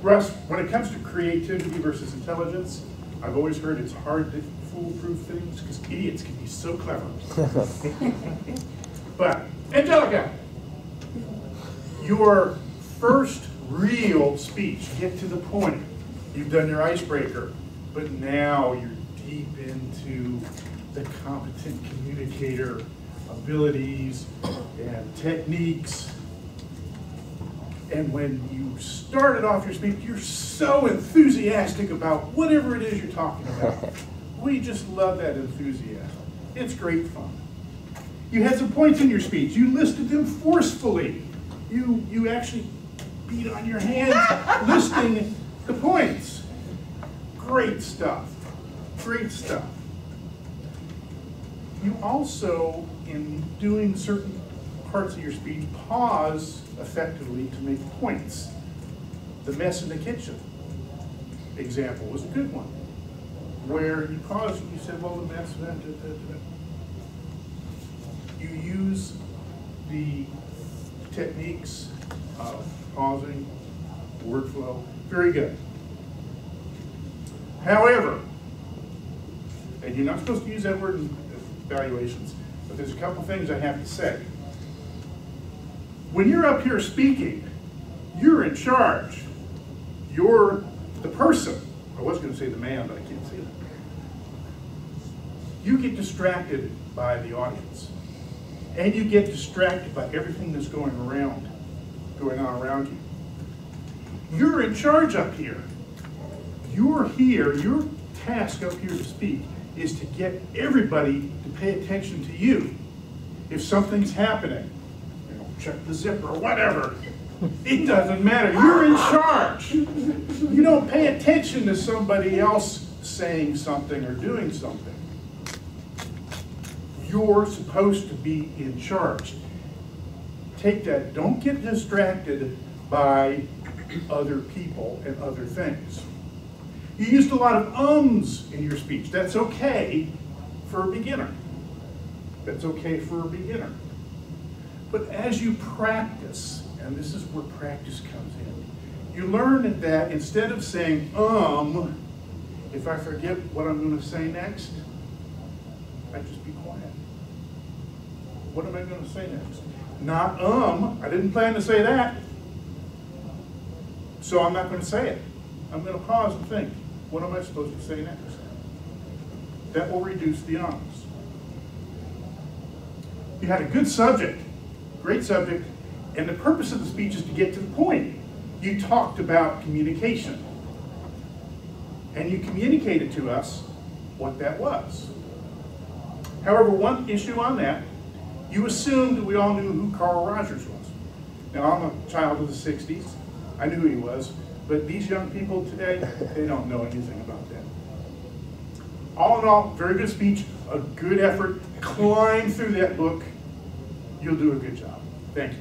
Russ, when it comes to creativity versus intelligence, I've always heard it's hard to foolproof things because idiots can be so clever. But, Angelica, your first real speech, get to the point. You've done your icebreaker, but now you're deep into the competent communicator abilities and techniques. And when you started off your speech, you're so enthusiastic about whatever it is you're talking about. We just love that enthusiasm. It's great fun. You had some points in your speech. You listed them forcefully. You actually beat on your hands listing the points. Great stuff. Great stuff. You also, in doing certain parts of your speech, pause effectively to make points. The mess in the kitchen example was a good one, where you paused and you said, well, the mess, You use the techniques of pausing, word flow, very good. However, and you're not supposed to use that word in evaluations, but there's a couple things I have to say. When you're up here speaking, you're in charge. You're the person. I was going to say the man, but I can't say that. You get distracted by the audience. And you get distracted by everything that's going on around you. You're in charge up here. You're here, your task up here to speak is to get everybody to pay attention to you. If something's happening, check the zipper or whatever, it doesn't matter. You're in charge. You don't pay attention to somebody else saying something or doing something. You're supposed to be in charge. Take that. Don't get distracted by other people and other things. You used a lot of ums in your speech. That's okay for a beginner. That's okay for a beginner. But as you practice, and this is where practice comes in, you learn that instead of saying, if I forget what I'm going to say next, I just be quiet. What am I going to say next? Not, I didn't plan to say that, so I'm not going to say it. I'm going to pause and think, what am I supposed to say next? That will reduce the ums. You had a good subject, great subject, and the purpose of the speech is to get to the point. You talked about communication, and you communicated to us what that was. However, one issue on that, you assumed that we all knew who Carl Rogers was. Now, I'm a child of the 60s. I knew who he was, but these young people today, they don't know anything about that. All in all, very good speech, a good effort. Climb through that book. You'll do a good job. Thank you.